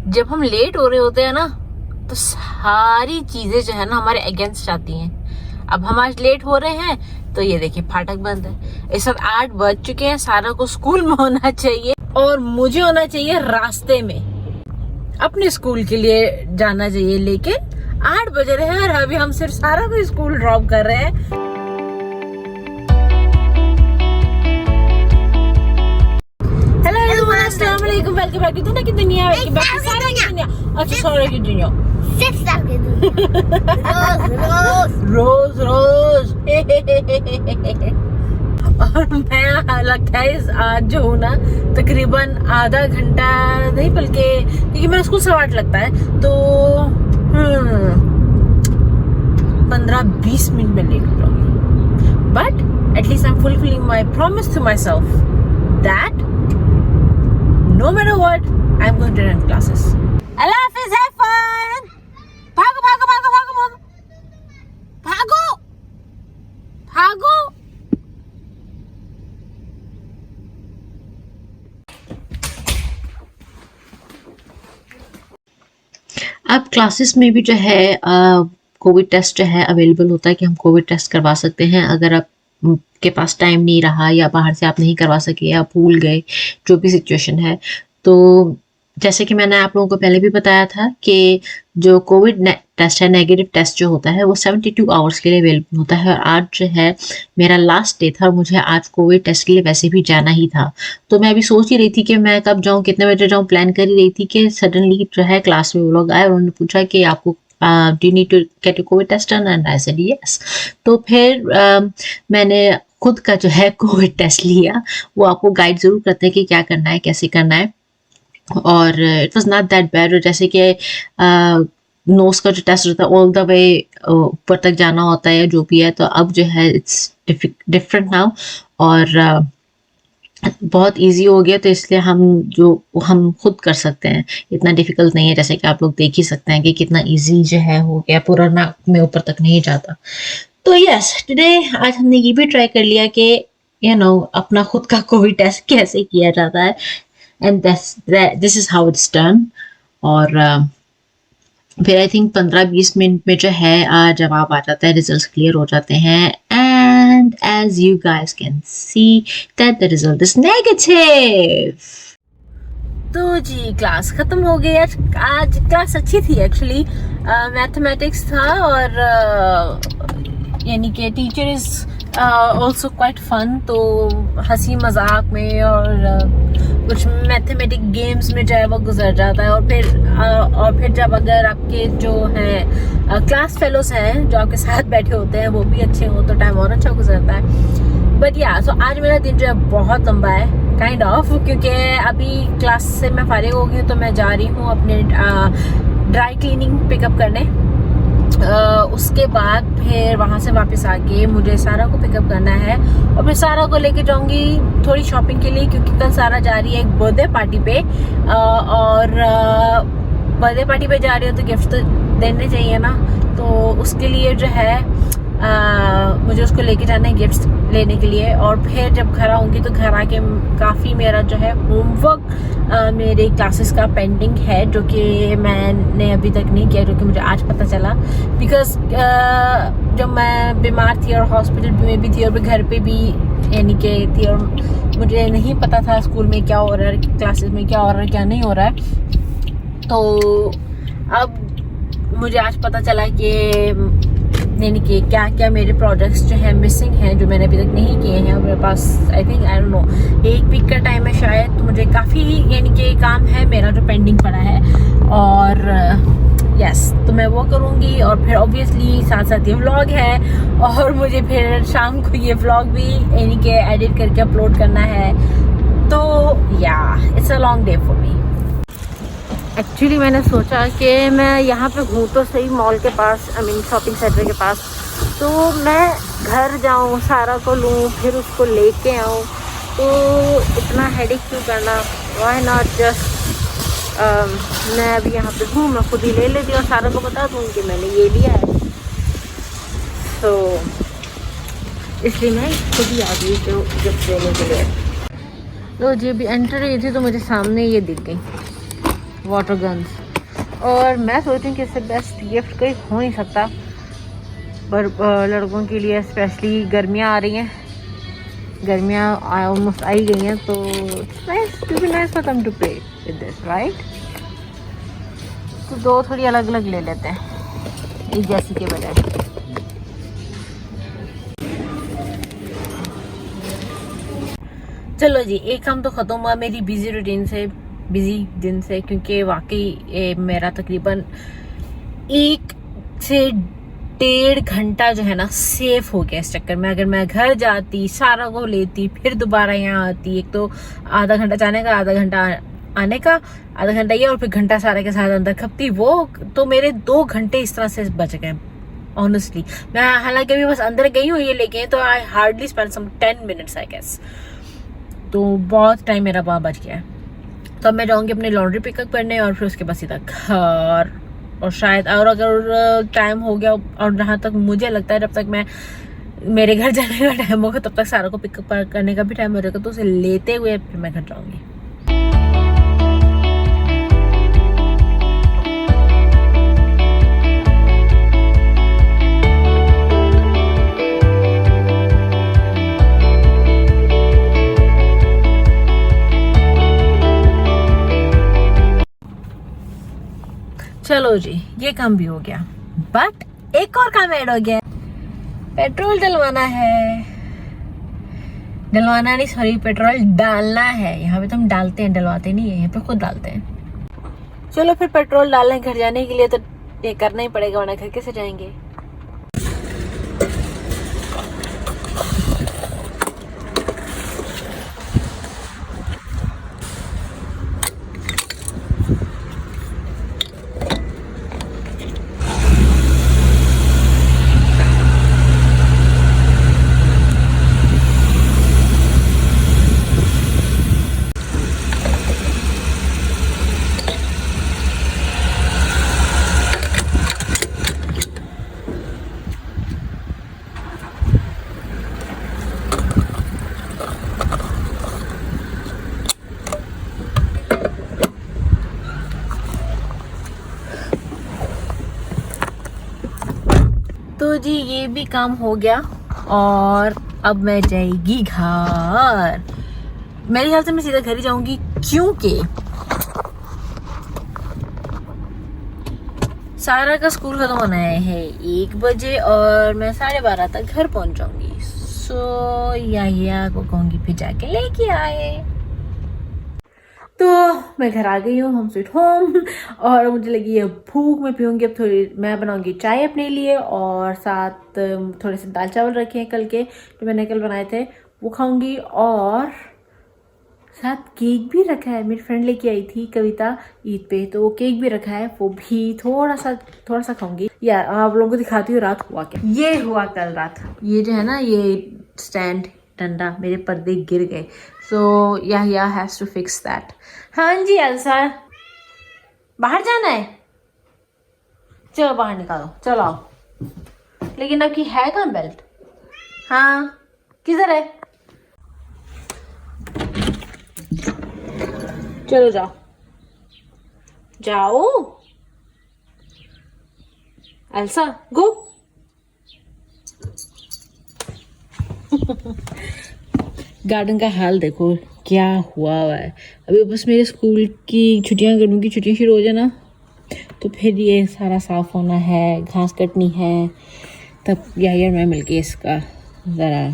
जब हम लेट हो रहे होते हैं ना तो सारी चीजें जो है ना हमारे अगेंस्ट आती हैं। अब हम आज लेट हो रहे हैं तो ये देखिए फाटक बंद है। इस वक्त 8 बज चुके हैं, सारा को स्कूल में होना चाहिए और मुझे होना चाहिए रास्ते में, अपने स्कूल के लिए जाना चाहिए। लेकिन 8 बज रहे हैं और अभी हम सिर्फ सारा को स्कूल ड्रॉप कर रहे हैं। अस्सलामुअलैकुम, वेलकम बैक टू दुनिया की दुनिया, वेलकम बैक टू सारा की दुनिया। अच्छा सारा की दुनिया, रोज रोज और मैं लगता है इस आज जो हूँ ना तकरीबन आधा घंटा नहीं, बल्कि क्योंकि मेरा स्कूल 8:15 लगता है तो 15-20 मिनट में लेट हो जाऊंगी। But at least I am fulfilling my promise to myself that no matter what, I'm going to run classes. Allah Hafiz, have fun. भागो भागो भागो भागो भागो भागो। अब क्लासेस में भी जो है कोविड टेस्ट जो है अवेलेबल होता है कि हम कोविड टेस्ट करवा सकते हैं। अगर आप के पास टाइम नहीं रहा या बाहर से आप नहीं करवा सके या भूल गए, जो भी सिचुएशन है, तो जैसे कि मैंने आप लोगों को पहले भी बताया था कि जो कोविड टेस्ट है, नेगेटिव टेस्ट जो होता है वो 72 आवर्स के लिए अवेलेबल होता है। और आज जो है मेरा लास्ट डे था और मुझे आज कोविड टेस्ट के लिए वैसे भी जाना ही था। तो मैं अभी सोच ही रही थी कि मैं कब जाऊँ, कितने बजे जाऊँ, प्लान कर ही रही थी कि सडनली जो है क्लास में वो लोग आए और उन्होंने पूछा कि आपको do you need to get your covid test done, and I said yes. तो फिर मैंने खुद का जो है कोविड टेस्ट लिया। वो आपको गाइड जरूर करते हैं कि क्या करना है, कैसे करना है, और it was not that bad. और जैसे कि नोज का जो टेस्ट होता है ऑल द वे ऊपर तक जाना होता है, जो भी है, तो अब जो है इट्स डिफरेंट नाउ और बहुत इजी हो गया। तो इसलिए हम खुद कर सकते हैं, इतना डिफिकल्ट नहीं है। जैसे कि आप लोग देख ही सकते हैं कि कितना इजी जो है हो गया, पूरा नाक में ऊपर तक नहीं जाता। तो यस, टुडे आज हमने ये भी ट्राई कर लिया कि अपना खुद का कोविड टेस्ट कैसे किया जाता है, and this is how it's done. और फिर आई थिंक 15-20 मिनट में जो है जवाब आ जाता है, रिजल्ट क्लियर हो जाते हैं, and as you guys can see that the result is negative. तो जी क्लास खत्म हो गई। आज क्लास अच्छी थी एक्चुअली। मैथमेटिक्स था और यानी कि teacher is also quite fun. तो हंसी मजाक में और कुछ मैथमेटिक गेम्स में जो है वो गुजर जाता है। और फिर जब अगर आपके जो हैं क्लास फेलोज हैं जो आपके साथ बैठे होते हैं वो भी अच्छे हो तो टाइम और अच्छा गुजरता है। बट या सो आज मेरा दिन जो है बहुत लंबा है काइंड ऑफ, क्योंकि अभी क्लास से मैं फारिग हो गई हूँ तो मैं जा रही हूँ अपने ड्राई क्लीनिंग पिकअप करने। उसके बाद फिर वहाँ से वापस आके मुझे सारा को पिकअप करना है और फिर सारा को लेके जाऊंगी थोड़ी शॉपिंग के लिए, क्योंकि कल सारा जा रही है एक बर्थडे पार्टी पे। और बर्थडे पार्टी पे जा रही हो तो गिफ्ट तो देने चाहिए ना, तो उसके लिए जो है मुझे उसको लेके जाना है गिफ्ट्स लेने के लिए। और फिर जब घर आऊँगी तो घर आके काफ़ी मेरा जो है होमवर्क मेरे क्लासेस का पेंडिंग है, जो कि मैंने अभी तक नहीं किया, जो कि मुझे आज पता चला। बिकॉज जब मैं बीमार थी और हॉस्पिटल में भी थी और घर पे भी यानी कि थी और मुझे नहीं पता था स्कूल में क्या हो रहा है, क्लासेस में क्या हो रहा है, क्या नहीं हो रहा है। तो अब मुझे आज पता चला कि यानी कि क्या क्या मेरे प्रोजेक्ट्स जो है मिसिंग हैं, जो मैंने अभी तक नहीं किए हैं। और मेरे पास I think I don't know 1 week का टाइम है शायद। तो मुझे काफ़ी यानी कि काम है मेरा जो पेंडिंग पड़ा है। और यस, तो मैं वो करूँगी। और फिर ऑब्वियसली साथ साथ ये व्लॉग है और मुझे फिर शाम को ये व्लॉग भी यानी कि एडिट करके अपलोड करना है। तो या it's a long day for me. Actually मैंने सोचा कि मैं यहाँ पे हूँ तो सही मॉल के पास, आई मीन शॉपिंग सेंटर के पास, तो मैं घर जाऊँ, सारा को लूँ, फिर उसको लेके आऊँ। तो इतना हेडेक क्यों करना, व्हाई नॉट जस्ट मैं अभी यहाँ पे हूँ, मैं खुद ही ले लेती हूँ और सारा को बता दूँ कि मैंने ये लिया है। तो इसलिए मैं खुद ही आ गई जो गिफ्ट देने के लिए। तो जी अभी एंटर हुई थी तो मुझे सामने ये दिख गई। Water guns. और मैं सोच रही हूँ कि इससे बेस्ट गिफ्ट कोई हो नहीं सकता, पर लड़कों के लिए स्पेशली गर्मियाँ आ रही हैं, गर्मियाँ ऑलमोस्ट आई गई हैं, तो nice for them to play with this, right. तो दो थोड़ी अलग अलग ले लेते हैं एक जैसी के बजाय। चलो जी, एक काम तो ख़त्म हुआ मेरी बिजी दिन से, क्योंकि वाकई मेरा तकरीबन 1 से 1.5 घंटा जो है ना सेफ हो गया इस चक्कर में। अगर मैं घर जाती, सारा को लेती, फिर दोबारा यहाँ आती, एक तो आधा घंटा जाने का, आधा घंटा आने का, आधा घंटा ये, और फिर घंटा सारा के साथ अंदर खपती, वो तो मेरे 2 घंटे इस तरह से बच गए ऑनेस्टली। मैं हालांकि अभी बस अंदर गई हूँ ये लेके, तो I hardly spend some 10 minutes I guess, तो बहुत टाइम मेरा वहाँ बच गया है। तो अब मैं जाऊँगी अपनी लॉन्ड्री पिकअप करने, और फिर उसके बाद सीधा घर। और शायद और अगर टाइम हो गया, और जहाँ तक मुझे लगता है जब तक मैं मेरे घर जाने का टाइम होगा तब तक सारा को पिकअप करने का भी टाइम हो जाएगा, तो उसे लेते हुए फिर मैं घर जाऊँगी। चलो जी, ये काम भी हो गया, बट एक और काम ऐड हो गया, पेट्रोल डलवाना है। डलवाना नहीं, सॉरी, पेट्रोल डालना है। यहाँ पे तो हम डालते हैं, डलवाते नहीं है, यहाँ पे खुद डालते हैं। चलो फिर पेट्रोल डालने घर जाने के लिए तो ये करना ही पड़ेगा, वरना घर कैसे जाएंगे। तो जी ये भी काम हो गया, और अब मैं जाएगी घर। मेरे ख्याल से मैं सीधा घर ही जाऊंगी, क्योंकि सारा का स्कूल खत्म होना है 1 बजे, और मैं 12:30 तक घर पहुंच जाऊंगी। सो या को कहूंगी फिर जाके लेके आए। तो मैं घर आ गई हूँ, होम स्वीट होम, और मुझे लगी है भूख। मैं पीऊँगी अब थोड़ी, मैं बनाऊँगी चाय अपने लिए, और साथ थोड़े से दाल चावल रखे हैं कल के, जो मैंने कल बनाए थे, वो खाऊँगी। और साथ केक भी रखा है, मेरी फ्रेंड लेके आई थी कविता ईद पे, तो वो केक भी रखा है, वो भी थोड़ा सा खाऊँगी। या आप लोगों को दिखाती हूँ रात हुआ क्या। ये हुआ कल रात, ये जो है ना, ये स्टैंड डंडा, मेरे पर्दे गिर गए, सो या हैज़ टू फिक्स दैट। हाँ जी एल्सा, बाहर जाना है, चलो बाहर निकालो, चलो आओ। लेकिन अब की है कहाँ बेल्ट? हाँ, किधर है? चलो जाओ जाओ, एल्सा गो। गार्डन का हाल देखो क्या हुआ है। अभी बस मेरे स्कूल की छुट्टियां, गर्मियों की छुट्टियां शुरू हो जाए ना, तो फिर ये सारा साफ होना है, घास कटनी है, तब यार मैं मिलके इसका ज़रा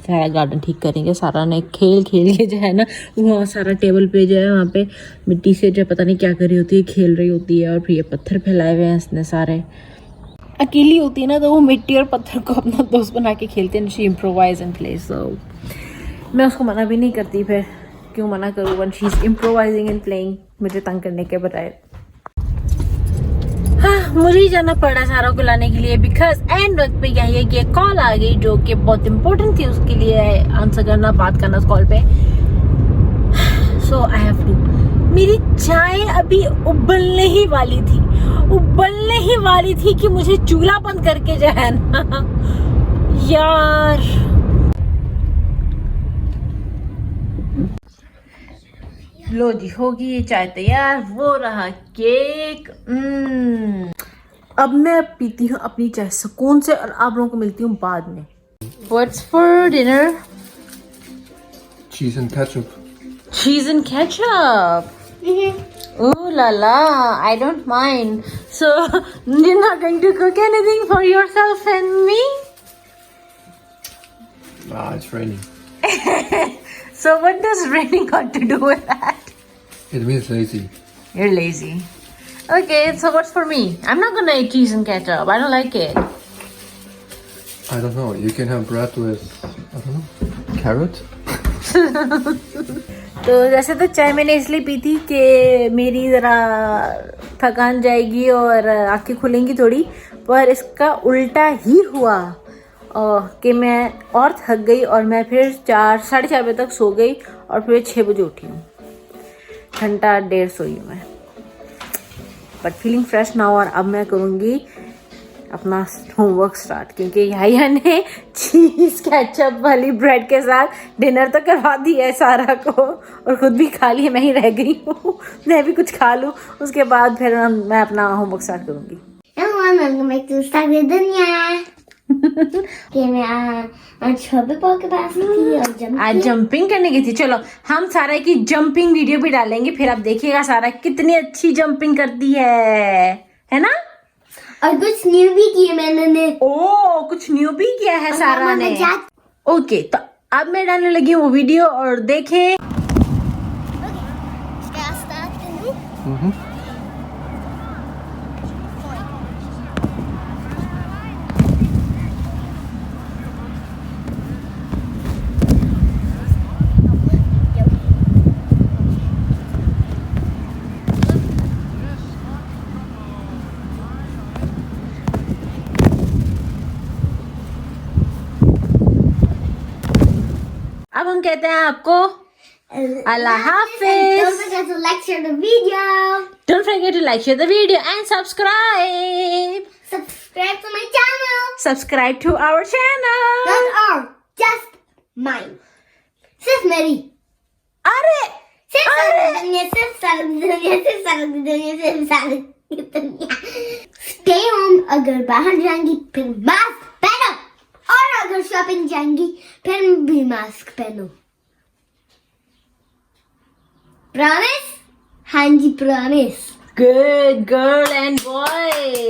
सारा गार्डन ठीक करेंगे। सारा ने खेल के जो है ना, वो सारा टेबल पे जो है वहाँ पे मिट्टी से जो पता नहीं क्या कर रही होती है, खेल रही होती है, और फिर ये पत्थर फैलाए हुए हैं इसने सारे। अकेली होती है ना, तो वो मिट्टी और पत्थर को अपना दोस्त बना के खेलते हैं। शी इम्प्रोवाइज इन प्लेस, सो मैं उसको मना भी नहीं करती, फिर क्यों मना करूँ one she is improvising and playing, मुझे तंग करने के बजाय। हाँ, मुझे ही जाना पड़ा सारा को लाने के लिए, बिकॉज एंड वक्त पे यही है कि एक कॉल आ गई जो कि बहुत इंपॉर्टेंट थी, उसके लिए आंसर करना, बात करना उस कॉल पे। सो आई हैव टू। मेरी चाय अभी उबलने ही वाली थी कि मुझे चूल्हा बंद करके जो है ना यार। लो जी, होगी ये चाय तैयार। वो रहा केक। अब मैं पीती हूँ अपनी चाय सुकून से और आप लोगों को मिलती हूँ बाद में। What's for dinner? Cheese and ketchup. Cheese and ketchup. Ooh la la, I don't mind. So you're not going to cook anything for yourself and me? Ah, it's raining. So what does raining got to do with that? It means lazy. You're lazy. Okay, so what's for me? I'm not gonna eat cheese and ketchup. I don't like it. I don't know. You can have bread with, I don't know, carrot? तो जैसे तो चाय मैंने इसलिए P थी कि मेरी ज़रा थकान जाएगी और आंखें खुलेंगी थोड़ी, पर इसका उल्टा ही हुआ कि मैं और थक गई और मैं फिर 4-4:30 बजे तक सो गई और फिर 6 बजे उठी हूँ। घंटा 1.5 सोई हूँ मैं, बट फीलिंग फ्रेश ना हो। और अब मैं करूँगी अपना होमवर्क स्टार्ट, क्योंकि याया ने चीज केचप वाली ब्रेड के साथ डिनर तो करवा दिया है सारा को और खुद भी खा लिया। मैं ही रह गई हूँ, मैं भी कुछ खा लूँ, उसके बाद फिर मैं अपना होमवर्क स्टार्ट करूँगी। आज जंपिंग करने गई थी। चलो हम सारा की जंपिंग वीडियो भी डालेंगे, फिर आप देखिएगा सारा कितनी अच्छी जंपिंग करती है ना। और कुछ न्यू भी किया मैंने। ओ, कुछ न्यू भी किया है सारा ने। ओके, तो अब मैं डालने लगी हूँ वीडियो और देखें। अब हम कहते हैं आपको अल्लाह हाफिज। Don't forget to like, share the video. Don't forget to like, share the video and subscribe. Subscribe to my channel. Subscribe to our channel. Not all, just mine. सिर्फ मेरी। अरे सिर्फ सारी दुनिया, सिर्फ सारी दुनिया, सिर्फ सारी दुनिया, सिर्फ सारी दुनिया। Stay home, अगर बाहर जाएंगी फिर मास्क पहनो, और अगर शॉपिंग जाएंगी फिर भी मास्क पहनो। Promise? हाँ जी, promise. good girl and boy.